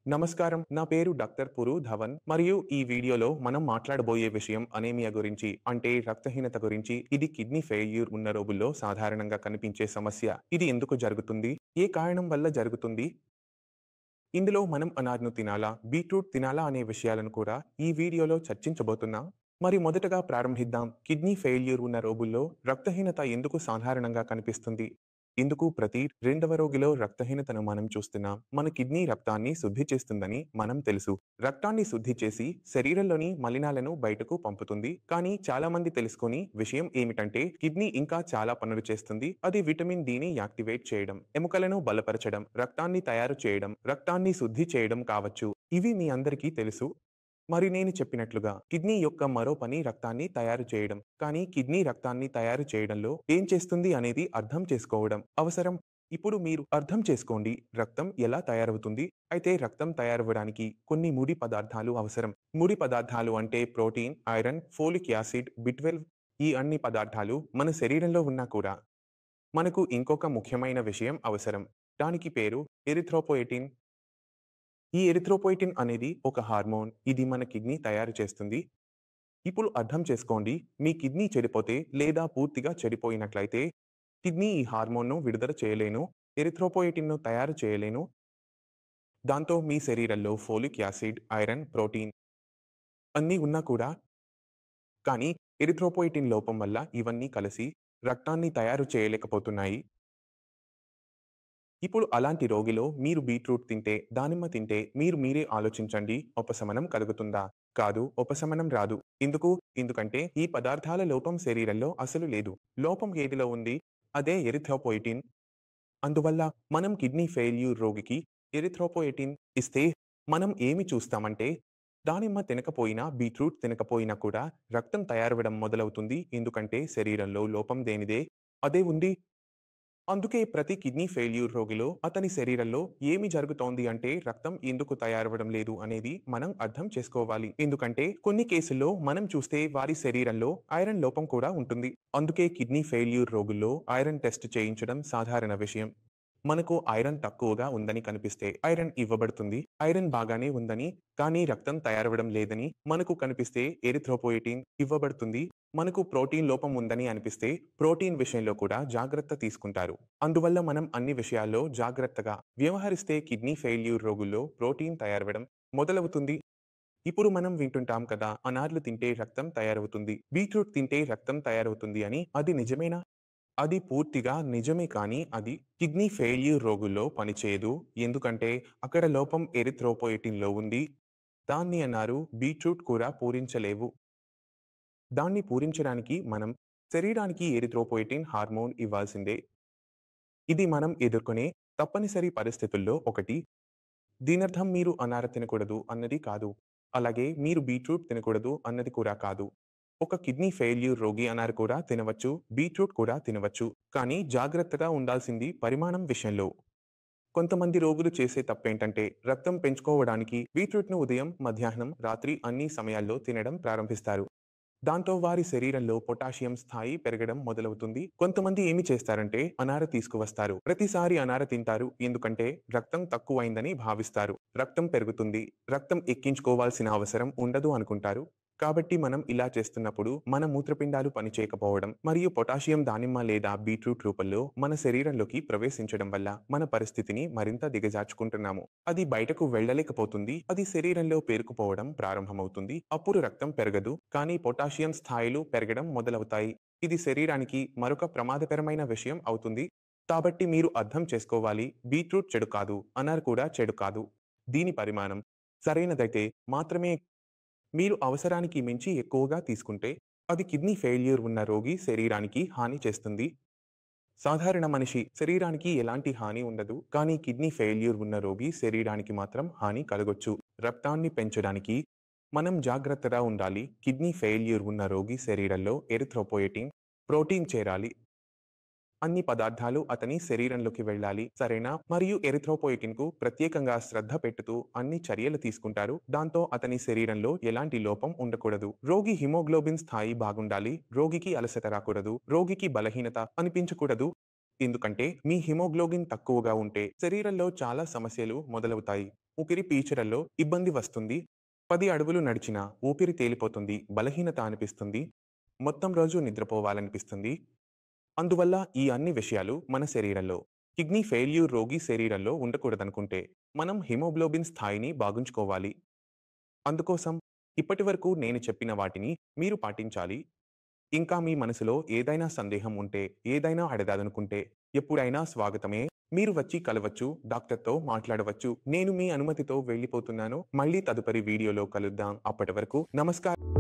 నమస్కారం. నా పేరు డాక్టర్ పురు ధవన్ మరియు ఈ వీడియోలో మనం మాట్లాడబోయే విషయం అనీమియా గురించి. అంటే రక్తహీనత గురించి. ఇది కిడ్నీ ఫెయిల్యూర్ ఉన్న రోగుల్లో సాధారణంగా కనిపించే సమస్య. ఇది ఎందుకు జరుగుతుంది? ఏ కారణం వల్ల జరుగుతుంది? ఇందులో మనం అనార్‌ను తినాలా? బీట్రూట్ తినాలా? అనే విషయాలను కూడా ఈ వీడియోలో చర్చించబోతున్నాం. మరి మొదటగా ప్రారంభిద్దాం. కిడ్నీ ఫెయిల్యూర్ ఉన్న రోగుల్లో రక్తహీనత ఎందుకు సాధారణంగా కనిపిస్తుంది? ఇందుకు ప్రతి రెండవ రోగిలో రక్తహీనతను మనం చూస్తున్నాం. మన కిడ్నీ రక్తాన్ని శుద్ధి చేస్తుందని మనం తెలుసు. రక్తాన్ని శుద్ధి చేసి శరీరంలోని మలినాలను బయటకు పంపుతుంది. కానీ చాలా మంది తెలుసుకోని విషయం ఏమిటంటే కిడ్నీ ఇంకా చాలా పనులు చేస్తుంది. అది విటమిన్ డి ని యాక్టివేట్ చేయడం, ఎముకలను బలపరచడం, రక్తాన్ని తయారు చేయడం, రక్తాన్ని శుద్ధి చేయడం కావచ్చు. ఇవి మీ అందరికీ తెలుసు. మరి నేను చెప్పినట్లుగా కిడ్నీ యొక్క మరో పని రక్తాన్ని తయారు చేయడం. కానీ కిడ్నీ రక్తాన్ని తయారు చేయడంలో ఏం చేస్తుంది అనేది అర్థం చేసుకోవడం అవసరం. ఇప్పుడు మీరు అర్థం చేసుకోండి రక్తం ఎలా తయారవుతుంది. అయితే రక్తం తయారవ్వడానికి కొన్ని ముడి పదార్థాలు అవసరం. ముడి పదార్థాలు అంటే protein, iron, folic acid, B12. ఈ అన్ని పదార్థాలు మన శరీరంలో ఉన్నా కూడా మనకు ఇంకొక ముఖ్యమైన విషయం అవసరం. దానికి పేరు ఎరిథ్రోపోయిటిన్. ఈ ఎరిథ్రోపోయిటిన్ అనేది ఒక హార్మోన్. ఇది మన కిడ్నీ తయారు చేస్తుంది. ఇప్పుడు అర్థం చేసుకోండి, మీ కిడ్నీ చెడిపోతే లేదా పూర్తిగా చెడిపోయినట్లయితే కిడ్నీ ఈ హార్మోన్‌ను విడుదల చేయలేను. ఎరిథ్రోపోయిటిన్‌ను తయారు చేయలేను. దాంతో మీ శరీరంలో ఫోలిక్ యాసిడ్, ఐరన్, ప్రోటీన్ అన్నీ ఉన్నా కూడా కానీ ఎరిథ్రోపోయిటిన్ లోపం వల్ల ఇవన్నీ కలిసి రక్తాన్ని తయారు చేయలేకపోతున్నాయి. ఇప్పుడు అలాంటి రోగిలో మీరు బీట్రూట్ తింటే, దానిమ్మ తింటే మీరే ఆలోచించండి ఉపశమనం కలుగుతుందా? కాదు, ఉపశమనం రాదు. ఎందుకు? ఎందుకంటే ఈ పదార్థాల లోపం శరీరంలో అసలు లేదు. లోపం ఏదిలో ఉంది? అదే ఎరిథ్రోపోయిటిన్. అందువల్ల మనం కిడ్నీ ఫెయిల్యూర్ రోగికి ఎరిథ్రోపోయిటిన్ ఇస్తే మనం ఏమి చూస్తామంటే దానిమ్మ తినకపోయినా, బీట్రూట్ తినకపోయినా కూడా రక్తం తయారవ్వడం మొదలవుతుంది. ఎందుకంటే శరీరంలో లోపం దేనిదే అదే ఉంది. అందుకే ప్రతి కిడ్నీ ఫెయిల్యూర్ రోగిలో అతని శరీరంలో ఏమి జరుగుతోంది అంటే రక్తం ఎందుకు తయారవ్వడం లేదు అనేది మనం అర్థం చేసుకోవాలి. ఎందుకంటే కొన్ని కేసుల్లో మనం చూస్తే వారి శరీరంలో ఐరన్ లోపం కూడా ఉంటుంది. అందుకే కిడ్నీ ఫెయిల్యూర్ రోగుల్లో ఐరన్ టెస్ట్ చేయించడం సాధారణ విషయం. మనకు ఐరన్ తక్కువగా ఉందని కనిపిస్తే ఐరన్ ఇవ్వబడుతుంది. ఐరన్ బాగానే ఉందని కానీ రక్తం తయారవ్వడం లేదని మనకు కనిపిస్తే ఎరిథ్రోపోయిటిన్ ఇవ్వబడుతుంది. మనకు ప్రోటీన్ లోపం ఉందని అనిపిస్తే ప్రోటీన్ విషయంలో కూడా జాగ్రత్త తీసుకుంటారు. అందువల్ల మనం అన్ని విషయాల్లో జాగ్రత్తగా వ్యవహరిస్తే కిడ్నీ ఫెయిల్యూర్ రోగుల్లో ప్రోటీన్ తయారవ్వడం మొదలవుతుంది. ఇప్పుడు మనం వింటుంటాం కదా, అనార్లు తింటే రక్తం తయారవుతుంది, బీట్రూట్ తింటే రక్తం తయారవుతుంది అని. అది నిజమేనా? అది పూర్తిగా నిజమే, కానీ అది కిడ్నీ ఫెయిల్యూర్ రోగుల్లో పనిచేయదు. ఎందుకంటే అక్కడ లోపం ఎరిథ్రోపోయిటిన్‌లో ఉంది. దాన్ని అన్నారు బీట్రూట్ కూడా పూరించలేవు. దాన్ని పూరించడానికి మనం శరీరానికి ఎరిథ్రోపోయిటిన్ హార్మోన్ ఇవ్వాల్సిందే. ఇది మనం ఎదుర్కొనే తప్పనిసరి పరిస్థితుల్లో ఒకటి. దీనర్థం మీరు అనార తినకూడదు అన్నది కాదు. అలాగే మీరు బీట్రూట్ తినకూడదు అన్నది కూడా కాదు. ఒక కిడ్నీ ఫెయిల్యూర్ రోగి అనారు కూడా తినవచ్చు, బీట్రూట్ కూడా తినవచ్చు. కానీ జాగ్రత్తగా ఉండాల్సింది పరిమాణం విషయంలో. కొంతమంది రోగులు చేసే తప్పేంటంటే రక్తం పెంచుకోవడానికి బీట్రూట్‌ను ఉదయం, మధ్యాహ్నం, రాత్రి అన్ని సమయాల్లో తినడం ప్రారంభిస్తారు. దాంతో వారి శరీరంలో పొటాషియం స్థాయి పెరగడం మొదలవుతుంది. కొంతమంది ఏమి చేస్తారంటే అనార తీసుకువస్తారు. ప్రతిసారి అనార తింటారు. ఎందుకంటే రక్తం తక్కువైందని భావిస్తారు. రక్తం పెరుగుతుంది. రక్తం ఎక్కించుకోవాల్సిన అవసరం ఉండదు అనుకుంటారు. కాబట్టి మనం ఇలా చేస్తున్నప్పుడు మన మూత్రపిండాలు పనిచేయకపోవడం మరియు పొటాషియం దానిమ్మ లేదా బీట్రూట్ రూపంలో మన శరీరంలోకి ప్రవేశించడం వల్ల మన పరిస్థితిని మరింత దిగజార్చుకుంటున్నాము. అది బయటకు వెళ్ళలేకపోతుంది. అది శరీరంలో పేరుకుపోవడం ప్రారంభమవుతుంది. అప్పుడు రక్తం పెరగదు, కానీ పొటాషియం స్థాయిలు పెరగడం మొదలవుతాయి. ఇది శరీరానికి మరొక ప్రమాదకరమైన విషయం అవుతుంది. కాబట్టి మీరు అర్థం చేసుకోవాలి, బీట్రూట్ చెడు కాదు, అనార్ కూడా చెడు కాదు. దీని పరిమాణం సరైనదైతే మాత్రమే. మీరు అవసరానికి మించి ఎక్కువగా తీసుకుంటే అది కిడ్నీ ఫెయిల్యూర్ ఉన్న రోగి శరీరానికి హాని చేస్తుంది. సాధారణ మనిషి శరీరానికి ఎలాంటి హాని ఉండదు, కానీ కిడ్నీ ఫెయిల్యూర్ ఉన్న రోగి శరీరానికి మాత్రం హాని కలగొచ్చు. రక్తాన్ని పెంచడానికి మనం జాగ్రత్తగా ఉండాలి. కిడ్నీ ఫెయిల్యూర్ ఉన్న రోగి శరీరంలో ఎరిథ్రోపోయిటిన్, ప్రోటీన్ చేరాలి. అన్ని పదార్థాలు అతని శరీరంలోకి వెళ్ళాలి. సరేనా? మరియు ఎరిథ్రోపోయిటిన్ కు ప్రత్యేకంగా శ్రద్ధ పెట్టుతూ అన్ని చర్యలు తీసుకుంటారు. దాంతో అతని శరీరంలో ఎలాంటి లోపం ఉండకూడదు. రోగి హిమోగ్లోబిన్ స్థాయి బాగుండాలి. రోగికి అలసట రాకూడదు. రోగికి బలహీనత అనిపించకూడదు. ఎందుకంటే మీ హిమోగ్లోబిన్ తక్కువగా ఉంటే శరీరంలో చాలా సమస్యలు మొదలవుతాయి. ఊపిరి పీల్చడంలో ఇబ్బంది వస్తుంది. 10 అడుగులు నడిచినా ఊపిరి తేలిపోతుంది, బలహీనత అనిపిస్తుంది, మొత్తం రోజు నిద్రపోవాలనిపిస్తుంది. అందువల్ల ఈ అన్ని విషయాలు మన శరీరంలో కిడ్నీ ఫెయిల్యూర్ రోగి శరీరంలో ఉండకూడదనుకుంటే మనం హిమోగ్లోబిన్ స్థాయిని బాగుంచుకోవాలి. అందుకోసం ఇప్పటివరకు నేను చెప్పిన వాటిని మీరు పాటించాలి. ఇంకా మీ మనసులో ఏదైనా సందేహం ఉంటే, ఏదైనా అడగాలనుకుంటే ఎప్పుడైనా స్వాగతమే. మీరు వచ్చి కలవచ్చు, డాక్టర్‌తో మాట్లాడవచ్చు. నేను మీ అనుమతితో వెళ్ళిపోతున్నాను. మళ్ళీ తదుపరి వీడియోలో కలుద్దాం. అప్పటి వరకు నమస్కారం.